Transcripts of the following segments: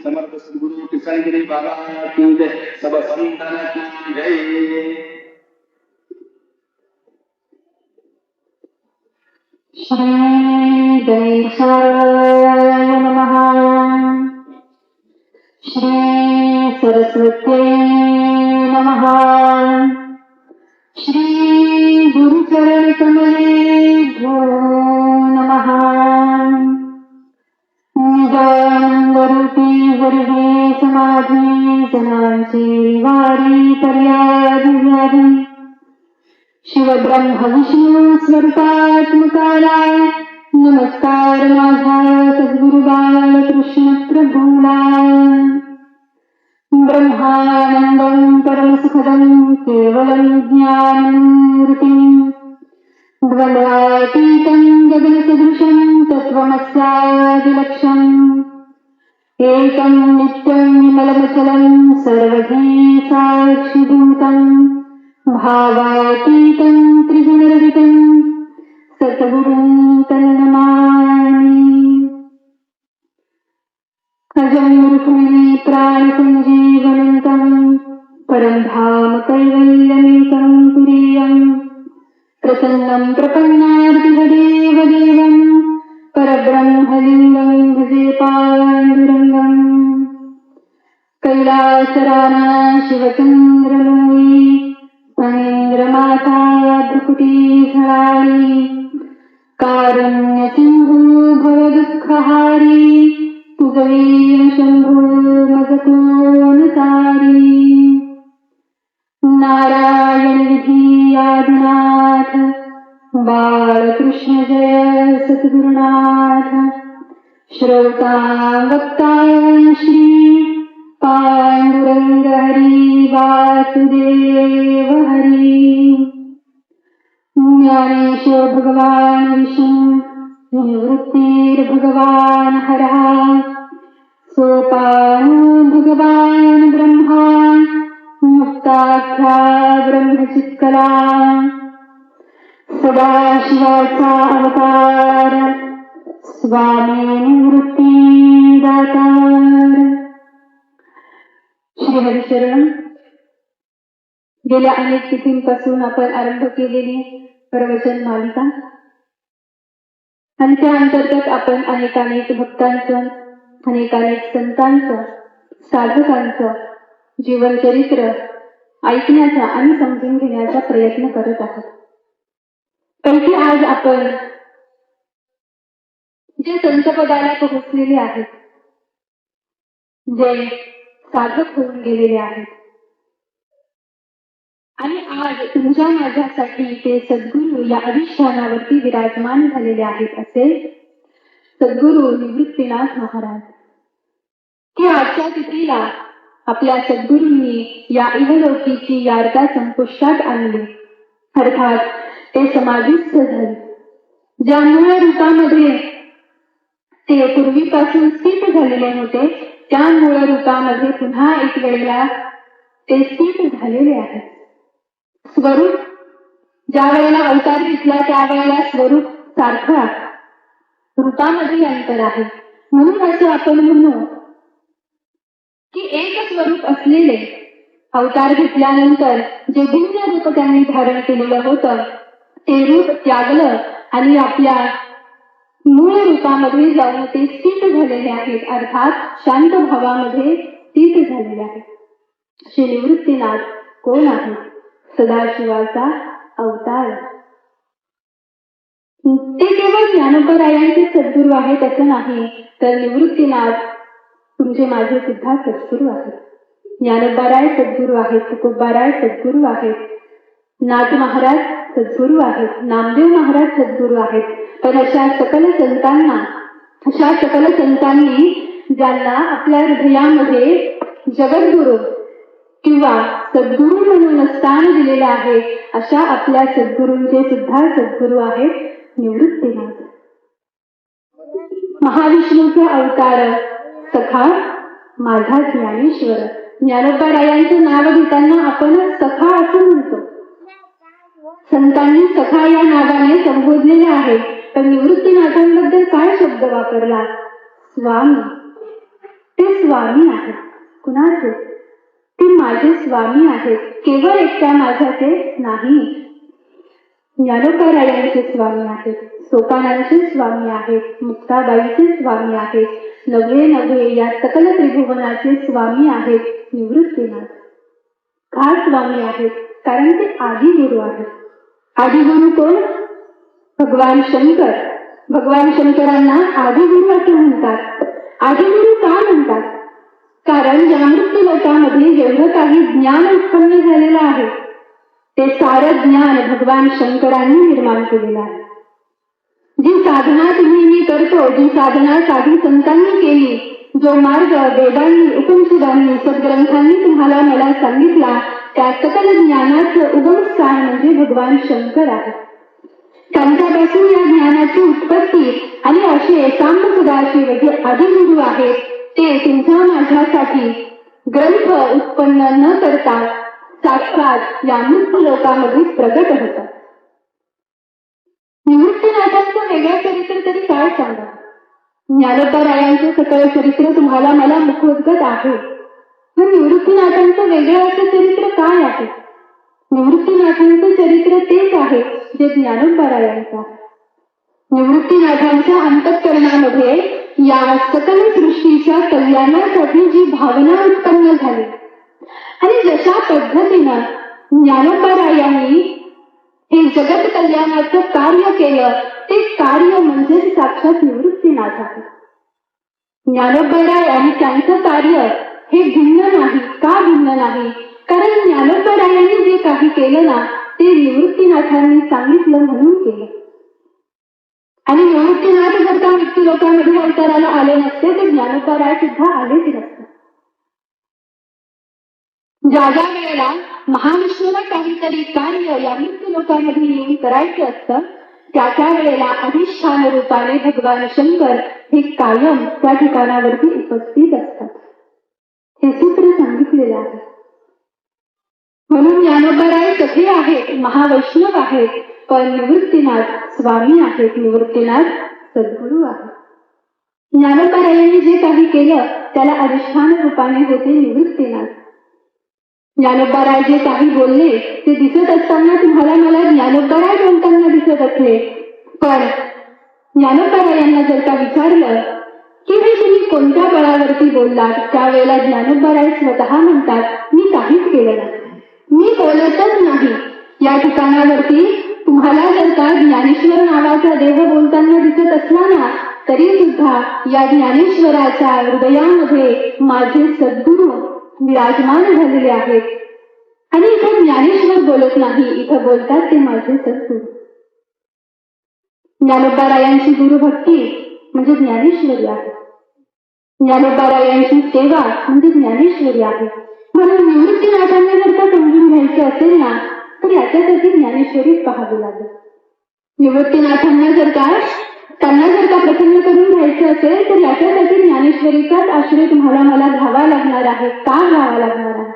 समर्थ सद्गुरु किसनगिरी बाबा की जय, सब संतान की जय। श्री गणेशाय नमः। श्री सरस्वत्यै नमः। श्री गुरुचरण कमलेभ्यो नमः। निजानंदरूपी हरिहे समाधी जनांची वारी पर्यादिव्याधी शिवब्रह्म विष्णू स्वरूपात्मकाला नमस्कार माझा सद्गुरु बालकृष्ण प्रभूला। ब्रह्मानंदं परमसुखदं केवलं ज्ञानमूर्तिं द्वंद्वातीतं गगनसदृशं तत्त्वमस्यादिलक्ष्यम् एकं नित्यं विमलमचलं सर्वधी साक्षिभूतम् भावातीतं त्रिगुणरहितं सद्गुरुं तन्नमामि। अजं रुक्मिणी प्राणसञ्जीवनन्तं परं धाम कैवल्यमेकं तुरीयं प्रसन्नं प्रपन्नार्तिहदेव देवं परब्रह्मलिङ्गं भजे पाण्डुरङ्गम्। कैलासराना शिवचन्द्रमोयी महेन्द्रमाता भ्रुकुटी झळाळी कारुण्यसिंधू भवदुःखहारी तुझवीर शंभो मज कोण सारी। नारायण विधी आदिनाथ बाळकृष्ण जय सद्गुरुनाथ। श्रोता वक्ता श्री पांडुरंग हरी वासुदेव हरी। ज्ञानेश्वर भगवान विष्णु निवृत्तिर्भगवान हरः सोपानो भगवान ब्रह्मा मुक्ताख्या ब्रह्मचित्कला। सदाशिवाचा अवतार स्वामी निवृत्ती दातार। श्री हरिशरण गेल्या अनेक तिथींपासून आपण आरंभ केलेली प्रवचन मालिका आणि त्या अंतर्गत आपण अनेक भक्तांचं अनेक संतांचं साधकांचं जीवनचरित्र ऐकण्याचा आणि समजून घेण्याचा प्रयत्न करत आहोत। पैकी आज आपण जे संतपदाला पोहोचलेले आहेत, जे साधक होऊन गेलेले आहेत आणि आज तुमच्या माझ्यासाठी ते सद्गुरू या अधिष्ठानावरती विराजमान झालेले आहेत असे सद्गुरू निवृत्तीनाथ महाराज, की आजच्या तिथीला आपल्या सद्गुरूंनी या इहलौकीची यारता संपुष्टात आणली, अर्थात ते समाधीस्थ झाले। ज्या मूळ रूपामध्ये ते पूर्वीपासून स्थित झालेले होते त्या मूळ रूपामध्ये पुन्हा एक वेळेला ते स्थित झालेले आहे। स्वरूप ज्या वेळेला अवतार घेतला त्यावेळेला स्वरूप सारखं आहे, रूपामध्ये अंतर आहे। म्हणून असं आपण म्हणू की एक स्वरूप असलेले अवतार घेतल्यानंतर जे भिन्न रूप त्यांनी धारण केलेलं होतं ते रूप त्यागलं आणि आपल्या मूळ रूपामध्ये जाऊन ते स्थित झालेले आहेत, अर्थात शांत भावामध्ये स्थित झालेले आहेत। श्री निवृत्तीनाथ कोण आहे? सदाशिवाचा अवतार। ते केवळ ज्ञानोबरायांचे सद्गुरू आहेत असं नाही, तर निवृत्तीनाथ तुमचे माझे सुद्धा सद्गुरू आहेत। ज्ञानोबराय सद्गुरू आहेत, तुकोबाराय सद्गुरू आहेत, नाथ महाराज सद्गुरू आहेत, नामदेव महाराज सद्गुरू आहेत। पण अशा सकल संतांनी ज्यांना आपल्या हृदयामध्ये जगद्गुरू किंवा सद्गुरू म्हणून स्थान दिलेलं आहे, अशा आपल्या सद्गुरूंचे सुद्धा सद्गुरू आहेत निवृत्तीनाथ। महाविष्णूचे अवतार सखा माझा ज्ञानेश्वर। ज्ञानोबरायांचं नाव घेताना आपण सखा असं म्हणतो, संतांनी सखा या नावाने संबोधलेले आहे। तर निवृत्तीनाथांबद्दल काय शब्द वापरला? स्वामी। ते स्वामी आहेत. कुणाचे? ते माझे स्वामी आहेत. केवळ एकट्या माझ्याचे नाही, ज्ञानोबारायांचे स्वामी आहेत, सोपानांचे स्वामी आहेत, मुक्ताबाईचे स्वामी आहेत, नव्हे या सकल त्रिभुवनाचे स्वामी आहेत निवृत्तीनाथ. का स्वामी आहेत? कारण ते आदि गुरु आहेत. आदि गुरु कोण? भगवान शंकर. भगवान शंकरांना आदि गुरु असे म्हणतात. आदि गुरु का म्हणतात? कारण या मृत्यू लोकांमध्ये जेवढं काही ज्ञान उत्पन्न झालेलं आहे ते सारं ज्ञान भगवान शंकरांनी निर्माण केलेलं आहे. जी साधना तुम्ही मी करतो, जी साधना साधी संतांनी केली, जो मार्ग वेदांनी, उपनिषदांनी, सद्ग्रंथांनी तुम्हाला मला सांगितला, त्या सकल ज्ञानाचं उगमस्थान म्हणजे भगवान शंकर आहे. त्यांच्यापासून या ज्ञानाची उत्पत्ती आणि असे सांब सदाशिव जे आदिगुरु आहेत ते तुमच्या माझ्यासाठी ग्रंथ उत्पन्न न करता साक्षात या मृत्यू लोकांमध्ये प्रगट होतात. निवृत्तीनाथांचं वेगळं चरित्र तरी काय सांगा. ज्ञानोबारायांचं सकळ चरित्र तुम्हाला मला मुखोद्गत आहे. पण निवृत्तीनाथांचं वेगळं असं चरित्र काय आहे? निवृत्तीनाथांचं चरित्र तेच आहे जे ज्ञानोबारायांचं आहे. निवृत्तीनाथांच्या अंतःकरणामध्ये या सकल सृष्टीच्या कल्याणासाठी जी भावना उत्पन्न झाली आणि जशा पद्धतीनं ज्ञानोबारायांनी हे जगत कल्याणाचं कार्य केलं ते कार्य म्हणजे साक्षात निवृत्तीनाथ आहे. ज्ञानोबाराय आणि त्यांचं कार्य हे भिन्न नाही. का भिन्न नाही? कारण ज्ञानोबारायांनी जे काही केलं ना ते निवृत्तीनाथांनी सांगितलं म्हणून केलं. आणि निवृत्तीनाथ जर का मृत्यू लोकांमध्ये अवताराला आले नसते तर ज्ञानोबाराय सुद्धा आलेच नसते. ज्या ज्या वेळेला महाविष्णूला काहीतरी कार्य या मृत्यू लोकांमध्ये येऊन करायचं असतं त्या त्या वेळेला अधिष्ठान रूपाने भगवान शंकर हे कायम त्या ठिकाणावरती उपस्थित असतात. हे सूत्र सांगितलेले आहे. म्हणून ज्ञानोबाराय कसे आहेत? महावैष्णव आहेत. पण निवृत्तीनाथ स्वामी आहेत. निवृत्तीनाथ सद्गुरू आहेत. ज्ञानोबारायांनी जे काही केलं त्याला अधिष्ठान रूपाने होते निवृत्तीनाथ. ज्ञानोबाराय जे काही बोलले ते दिसत असताना तुम्हाला मला ज्ञानोबाराय बोलताना दिसत असले, पण ज्ञानोबारायांना जर का विचारलं की हे तुम्ही कोणत्या बळावरती बोललात, त्यावेळेला ज्ञानोबाराय स्वतः म्हणतात मी काहीच केलं नाही, मी बोलतच नाही. या ठिकाणावरती तुम्हाला जर का ज्ञानेश्वर नावाचा देव बोलताना दिसत असला ना तरी सुद्धा या ज्ञानेश्वराच्या हृदयामध्ये माझे सद्गुरू विराजमान झालेले आहेत. आणि इथं ज्ञानेश्वर बोलत नाही, इथं बोलतात ते माझे सद्गुरू. ज्ञानोबारायांची गुरुभक्ती म्हणजे ज्ञानेश्वरी आहे. ज्ञानोबारायांची सेवा म्हणजे ज्ञानेश्वरी आहे. म्हणून निवृत्तीनाथांना जर का समजून घ्यायचं असेल ना तर याच्यासाठी ज्ञानेश्वरीच पाहावी लागेल. निवृत्तीनाथांना जर का प्रसन्न करून घ्यायचं असेल तर याच्यासाठी ज्ञानेश्वरीचाच आश्रय तुम्हाला मला घ्यावा लागणार आहे. का घ्यावा लागणार आहे?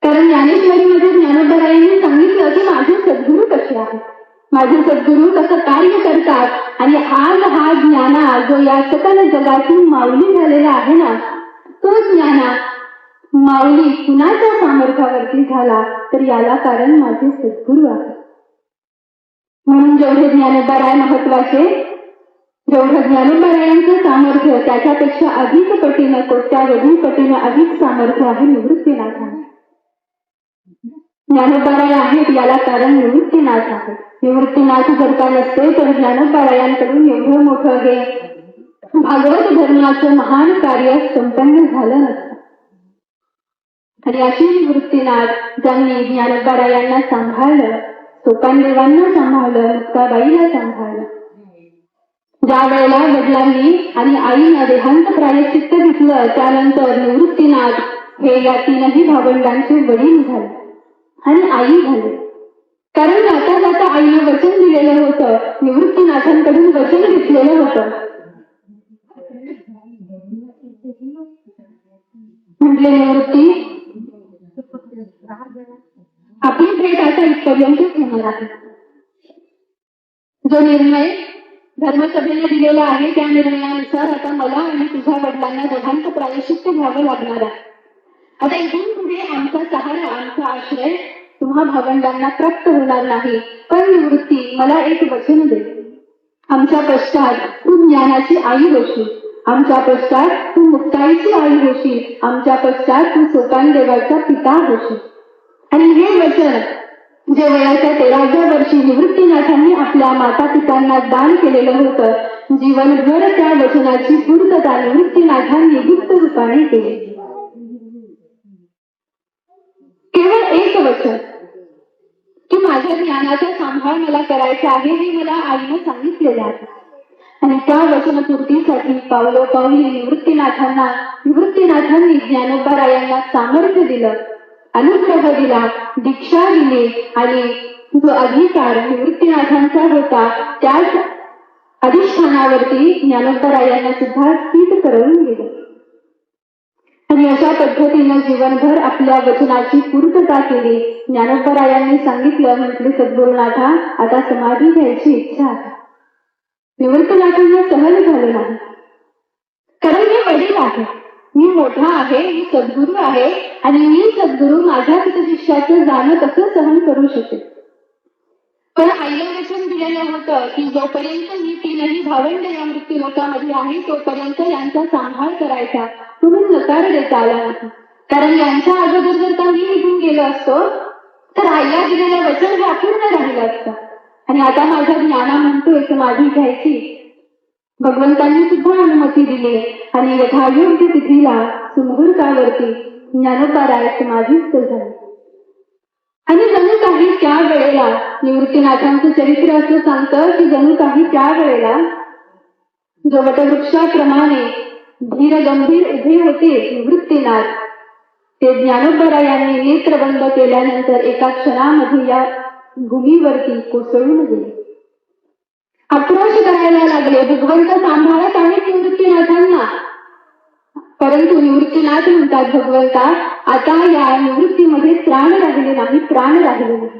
कारण ज्ञानेश्वरीमध्ये ज्ञानोबारायांनी सांगितलं की माझे सद्गुरू कसे आहेत, माझे सद्गुरू कसं कार्य करतात. आणि आज हा ज्ञाना जो या सकल जगाची माऊली झालेला आहे ना तो ज्ञाना माऊली कुणाच्या सामर्थ्यावरती झाला तर याला कारण माझे सद्गुरू आहे. म्हणून जेवढे ज्ञानोबाराय महत्वाचे, जेवढं ज्ञानोबारायांचं सामर्थ्य त्याच्यापेक्षा अधिक पटीनं, कोट्यावधी पटीनं अधिक सामर्थ्य आहे निवृत्तीनाथांचे. ज्ञानोबाराय आहेत याला कारण निवृत्तीनाथ आहे. निवृत्तीनाथ जर का नसते तर ज्ञानोबारायांकडून एवढं मोठं हे भागवत धर्माचं महान कार्य संपन्न झालं नसतं. आणि अशी निवृत्तीनाथ ज्यांनी ज्ञानोबारायांना सांभाळलं, सोपानदेवांना सांभाळलं, मुक्ताबाईला सांभाळलं. ज्या वेळेला वडिलांनी आणि आईनं देहांत प्रायश्चित्त घेतलं त्यानंतर निवृत्तीनाथ हे या तीनही भावंडांचे वडील झाले आणि आई झाले. कारण जाता जाता आईनं वचन दिलेलं होतं, निवृत्तीनाथांकडून वचन घेतलेलं होतं. म्हटले निवृत्ती आपली भेट आता इथपर्यंतच होणार आहे. जो निर्णय धर्मसभेने दिलेला आहे त्या निर्णयानुसार आता मला आणि तुझ्या वडिलांना दोघांचं प्रायश्चित्त घ्यावं लागणार आहे. आता इथून पुढे आमचा सहारा, आमचा आश्रय तुम्हा भावंडांना प्राप्त होणार नाही. पण निवृत्ती, मला एक वचन दे. आमच्या पश्चात तू ज्ञानाची आई होशील, आमच्या पश्चात तू मुक्ताईची आई होशील, आमच्या पश्चात तू सोपान देवाचा पिता होशील. आणि हे वचन जे वयाच्या 13व्या वर्षी निवृत्तीनाथांनी आपल्या माता पित्यांना दान केलेलं होतं, जीवनभर त्या वचनाची पूर्तता निवृत्तीनाथांनी गुप्त रूपाने केली. केवळ एक वचन की माझ्या ज्ञानाचा सांभाळ मला करायचा आहे हे मला आईने सांगितलेलं आहे. आणि त्या वचनपूर्तीसाठी पावलोपावली निवृत्तीनाथांनी ज्ञानोबारायांना सामर्थ्य दिलं, अनुग्रह दिला, दीक्षा दिली आणि जो अधिकार निवृत्तीनाथांचा होता त्याच अधिष्ठानावरती ज्ञानोबारायांना सुद्धा स्थित करवून गेलं. आणि अशा पद्धतीनं जीवनभर आपल्या वचनाची पूर्तता केली. ज्ञानोबारायांनी सांगितलं, म्हटले सद्गुरुनाथा आता समाधी घ्यायची इच्छा आहे. निवृत्तीनाथांना सहन झालं नाही, कारण मी वडील आहे, मी मोठा आहे, मी सद्गुरू आहे आणि मी सद्गुरू माझ्या शिष्याचं जाणं कसं सहन करू शकेल. पण आईला वचन दिलेलं होतं की जोपर्यंत ही तीनही भावंड या मृत्यू लोकामध्ये आहे तोपर्यंत यांचा सांभाळ करायचा, म्हणून नकार देता आला नाही. कारण यांच्या अगोदर जर का मी निघून गेलो असतो तर आईला दिलेलं वचन हे अपूर्ण राहिलं असतं. आणि आता माझ्या ज्ञाना म्हणतोय समाधी घ्यायची, भगवंतांनी सुद्धा अनुमती दिली आणि यथायोग्य तिथीला सुमुहूर्तावरती ज्ञानोबाराय समाधीस्थ झाले. आणि जणू काही त्या वेळेला निवृत्तीनाथांचं चरित्र असं सांगतं की जणू काही त्या वेळेला जो वटवृक्षाप्रमाणे धीर गंभीर उभे होते निवृत्तीनाथ, ते ज्ञानोबारायांनी नेत्र बंद केल्यानंतर एका क्षणामध्ये या भूमीवरती कोसळून गेले, आक्रोश करायला लागले. भगवंत सांभाळत आहेत निवृत्तीनाथांना, परंतु निवृत्तीनाथ म्हणतात भगवंता आता या निवृत्तीमध्ये प्राण राहिले नाही, प्राण राहिले नाही.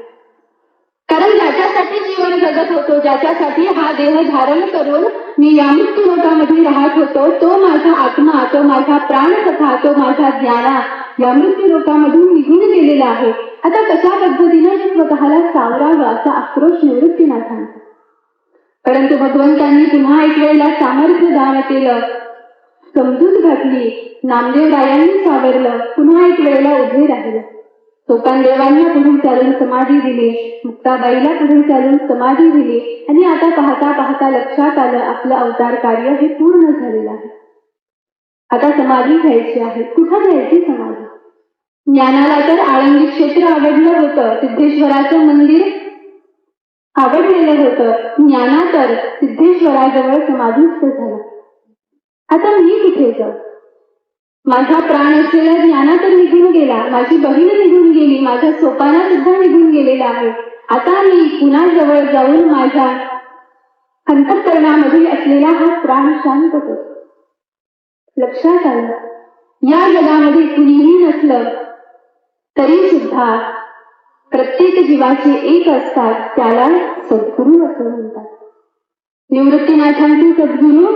कारण ज्याच्यासाठी जीवन जगत होतो, ज्याच्यासाठी हा देह धारण करून मी या मृत्यू लोकामध्ये राहत होतो, तो माझा आत्मा, तो माझा प्राणकथा, तो माझा ज्ञाना या मृत्यू लोकामधून निघून गेलेला आहे. आता कशा पद्धतीने स्वतःला सावरावं असा आक्रोश निवृत्तीनाथांचा. परंतु भगवंतांनी पुन्हा एक वेळेला सामर्थ्य दान केलं, समजूत घातली, नामदेवरायांनी सावरलं, पुन्हा एक वेळेला उभे राहिले. सोपानदेवांना पुढे चालून समाधी दिली, मुक्ताबाईला पुढे चालून समाधी दिली. आणि आता पाहता पाहता लक्षात आलं आपलं अवतार कार्य हे पूर्ण झालेलं आहे. आता समाधी घ्यायची आहे. कुठं घ्यायची समाधी? ज्ञानाला तर आळंदी क्षेत्र आवडलं होतं, सिद्धेश्वराचं मंदिर आवडलेलं होतं, ज्ञाना तर सिद्धेश्वराजवळ समाधीस्थ झाला. आता मी कुठे जाऊ? माझा प्राण असलेला ज्ञाना तर निघून गेला, माझी बहीण निघून गेली, माझा सोपाना सुद्धा निघून गेलेला आहे. आता मी पुन्हा जवळ जाऊन माझ्या अंतःकरणामध्ये असलेला हा प्राण शांत करतो. लक्षात आलं, या जगामध्ये कुणीही नसलं तरी सुद्धा प्रत्येक जीवाचे एक असतात, त्याला सद्गुरू असं म्हणतात. निवृत्तीनाथांचे सद्गुरू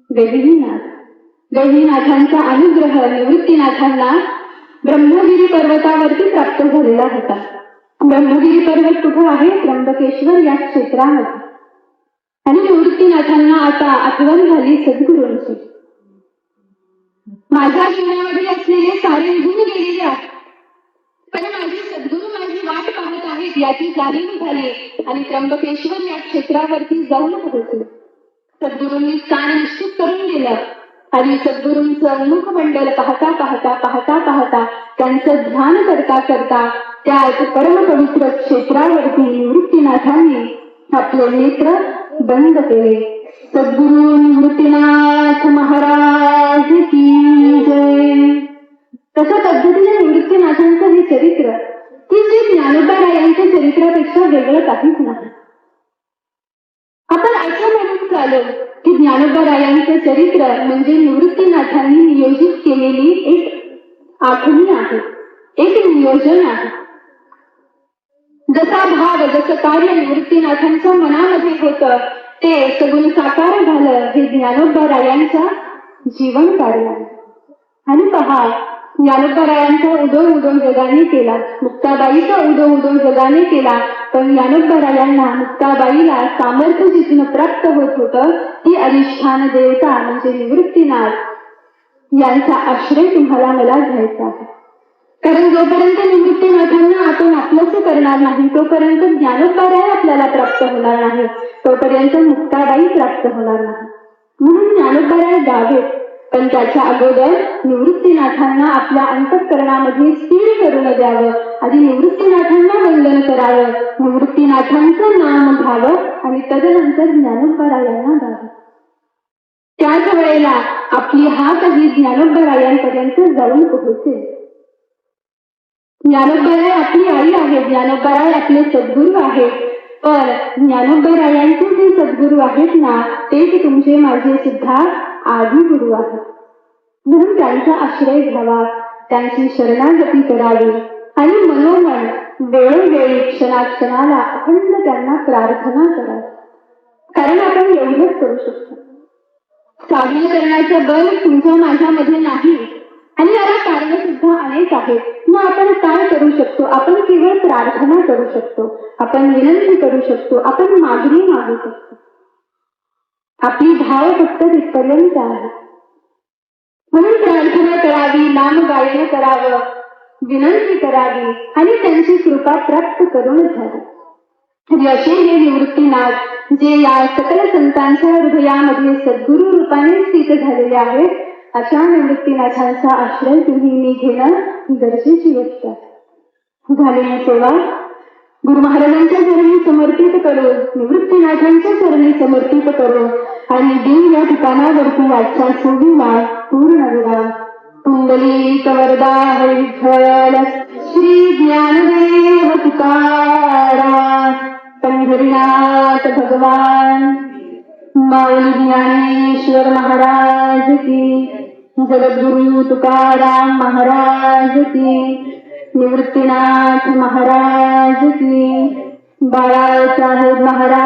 गहिनीनाथ. गहिनीनाथांचा अनुग्रह निवृत्तीनाथांना ब्रह्मगिरी पर्वतावरती प्राप्त झालेला होता. ब्रह्मगिरी पर्वत कुठे आहे? त्र्यंबकेश्वर या क्षेत्रामध्ये. आणि निवृत्तीनाथांना आता आठवण झाली सद्गुरूंची. माझ्या जीवनामध्ये असलेले सारे निघून गेलेले आहेत, पण माझे सद्गुरू माझी वाट पाहत आहेत याची जाणीव झाली आणि त्र्यंबकेश्वर या क्षेत्रावरती जाऊन पोहोचले. सद्गुरूंनी स्थान निश्चित करून दिलं आणि सद्गुरूंचं मुखमंडल पाहता पाहता पाहता पाहता त्यांचं ध्यान करता करता त्या परम पवित्र क्षेत्रावरती निवृत्तीनाथांनी आपले नेत्र बंद केले. सद्गुरू निवृत्तीनाथ महाराज की जय. तशा पद्धतीने निवृत्तीनाथांचं हे चरित्र की जे ज्ञानोबारायांच्या चरित्रापेक्षा वेगळं काहीच नाही. आपण असं म्हणून चालू की ज्ञानोबारायांचं चरित्र म्हणजे निवृत्तीनाथांनी नियोजित केलेली एक आखणी आहे, एक नियोजन आहे. जसा भाव, जसं कार्य निवृत्तीनाथांच्या मनामध्ये होतं ते सगुण साकार झालं हे ज्ञानोबरायांच्या जीवन कार्य आहे. आणि पहा, ज्ञानोबरायांचा उदो उदो जगाने केला, मुक्ताबाईचा उदो उदो जगाने केला, पण ज्ञानोबरायांना मुक्ताबाईला सामर्थ्य जिथून प्राप्त होत होतं ती अधिष्ठान देवता म्हणजे निवृत्तीनाथ यांचा आश्रय तुम्हाला मला घ्यायचा आहे. कारण जोपर्यंत निवृत्तीनाथांना आपण आपलंसं करणार नाही तोपर्यंत ज्ञानोबराय आपल्याला प्राप्त होणार नाही, तोपर्यंत मुक्ताबाई प्राप्त होणार नाही. म्हणून ज्ञानोबराय गावेत, पण त्याच्या अगोदर निवृत्तीनाथांना आपल्या अंतःकरणामध्ये स्थिर करून द्यावं. आधी निवृत्तीनाथांना वंदन करावं, निवृत्तीनाथांचं नाम घ्यावं आणि तदनंतर ज्ञानोबरायांना द्यावं. त्याच वेळेला आपली हात ही ज्ञानोबरायांपर्यंत जाऊन पोहोचेल. ज्ञानोबराय आपली आई आहे, ज्ञानोबराय आपले सद्गुरू आहेत, पण ज्ञानोबरायांचे जे सद्गुरू आहेत ना तेच तुमचे माझे सुद्धा आदी गुरु आहेत. म्हणून त्यांचा आश्रय घ्यावा, त्यांची शरणागती करावी आणि मनोमन वेळोवेळी क्षणाक्षणाला अखंड त्यांना प्रार्थना करावी. कारण आपण एवढंच करू शकतो. साधना करण्याचं बल तुमच्या माझ्यामध्ये नाही आणि याला कारण सुद्धा अनेक आहेत. मग आपण काय करू शकतो? आपण केवळ प्रार्थना करू शकतो, आपण विनंती करू शकतो, आपण मागणी मागू शकतो. आपली भाव फक्त तिथपर्यंत आहे. म्हणून प्रार्थना करावी, नाम गायन करावं, विनंती करावी आणि त्यांची कृपा प्राप्त करून घ्यावी. असे हे निवृत्तीनाथ जे या सकल संतांच्या हृदयामध्ये सद्गुरू रूपाने स्थित झालेले आहेत, अशा निवृत्तीनाथांचा आश्रय तुम्ही मी घेणं गरजेची गोष्ट आहे. झालेली सेवा गुरु महाराजांच्या चरणी समर्पित करू, निवृत्तीनाथांच्या चरणी समर्पित करू आणि देव या ठिकाणावरती आजच्या सेवेला पूर्ण विराम. कुंडलिक वरदा विठ्ठल श्री ज्ञानदेव तुकाराम, पंढरीनाथ भगवान, माऊली ज्ञानेश्वर महाराज की, जगद्गुरु तुकाराम महाराज की, निवृत्तीनाथ महाराज की, बाळासाहेब महाराज